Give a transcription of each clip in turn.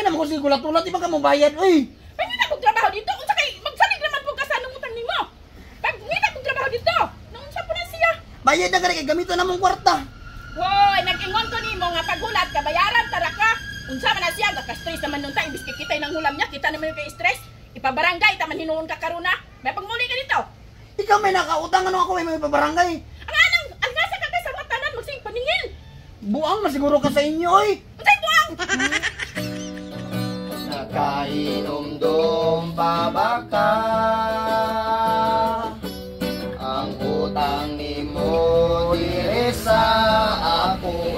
naman ko sige gulat-ulat, di ba ka mo bayad, uy? Pwede na kong trabaho dito. Unsa kay magsalig naman po ka sa anong utang nimo. Pag hindi na kong trabaho dito. Nung unsa po na siya. Bayad na gani kay gamito na mong kwarta. Hoy, nag-ingon ko nimo nga pagulat ka bayaran tara ka. Unsa man na siya gaka-stress naman nung imbis kitay nang hulam niya, kita naman yung kay stress. Ipabarangay ta man hinuon ka karuna. May pagmuli ka dito. Ikaw may nakautang, ano ako may pabarangay? Ang gasa ka kay sa mga tanan magsing paningil. Buang na siguro ka sa inyo, oy. Unsay buang? Nakainom-dom pa ba ka? Ang utang nimo dire sa ako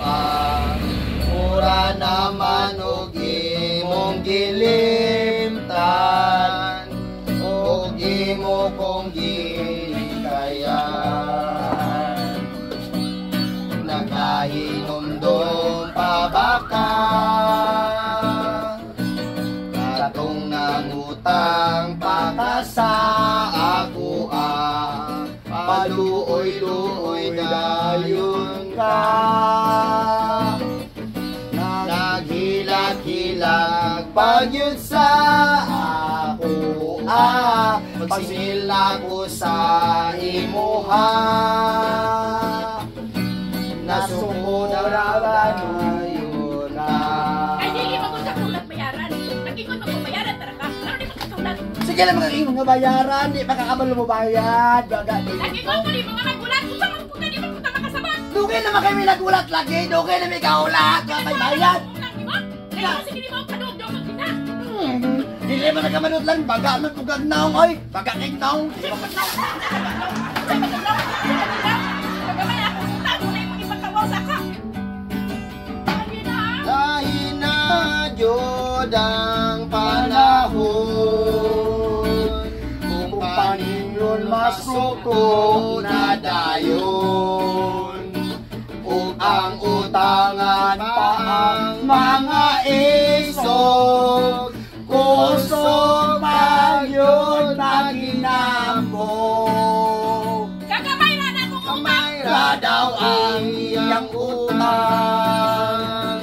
mura naman og imong gilimtan og imo kong gikayan. Nakainom-dom pa ba ka? Katong nangutang pa ka sa ako paluoy-luoy dayon ka. Naghilag-hilag pagyud sa ako pagsila ko sa imuha. Nasumod na yun na. Ay dili magud ka kulat bayaran. Nag-ingon mo bayaran tara ka. Ano di magkatulat? Sige lang makakaingon nga bayaran, di makakabalo mo bayad. Nag-ingon ko di mga nagulat. Unsa man punta di man punta makasabot. Dugay naman kami nagulat lagi, dugay na may kaulat, may bayad. Ulang di mo? Kaya sige di mo padug-dog kita. Dili man nagkamanot lang, baga man pugag naong, oy. Baga kay naong. Lahi na jud ang panahon kung paningon masuko na dayon ug ang utangan pa ang mga isog kusog pa yun maginambong. Kagamay na na kung utang. Kamay daw ang iyang utang,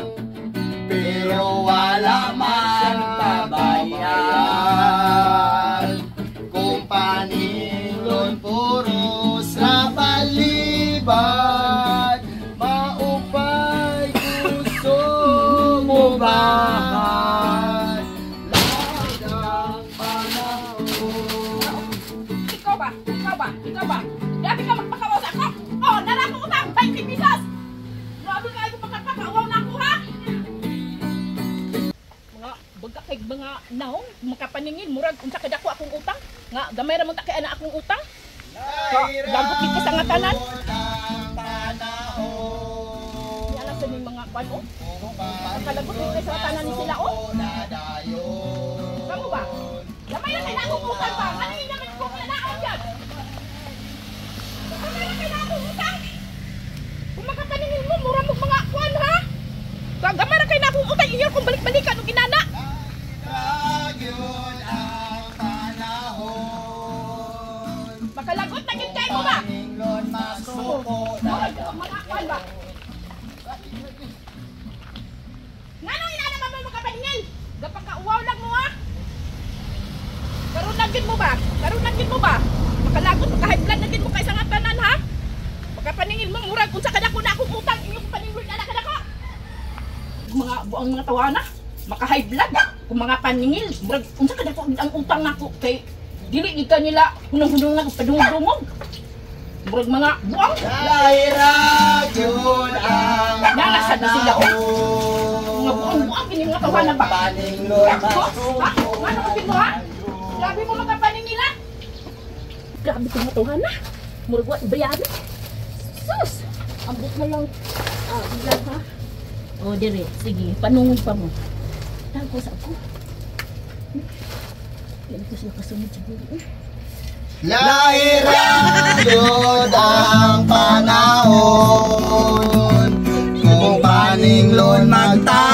pero wala man pabayad. Kung paningon puro sa palibad, maupay gusto mo ba? Ladang panahon. Ikaw ba? Grabe ka magpakawaw sa ako. Oh, nara ko utang 20 pesos. Grabe ka yung magpakawaw na ako ha. Mga baga kay mga naong makapaningin murag unsa kada ko akong utang. Nga gamay ra man ta kay ana akong utang. Gabot kita sa nga tanan. Yan sa ning mga kwan oh. Nakalagot kita sa tanan ni sila oh. Kamu ba? Gamay ra kay na akong utang ba? Ano naman ko na naon yan? Gamay ra kay na akong utang. Kung makapaningin mo mura mo mga kwan ha. Gamay ra kay na akong utang inyo kung balik-balikan og inana. Makalagot na gid kay mo ba? Mga kwan ba? Nganong inana ba mo makapaningin? Gapakauwaw lang mo ha. Karon lang gid mo ba? Makalagot maka-high blood na gid mo kay sa nga tanan ha. Makapaningin mo murag unsa kada ko na akong utang inyo paningon ana kada ko. Mga buang mga tawana, maka-high blood kung mga paningil murag unsa kada ko ang utang nako kay dili gid kanila hunong-hunong nga padungog-dungog. Murag mga buang. Lahira yun ang Nalasad na sila oh. Mga buang-buang kini mga tawana ba? paningon Ha? Ano ko mo ha? Grabe mo makapaningil ha? Grabe ko mga tawana. Murag wa bayaran. Sus! Ambot na lang. Ilan ha? O, dire. Sige, panungod pa mo. Tago sa ako. Yan ito sila kasunod siguro. Lahira yun ang panahon kung paninglon magta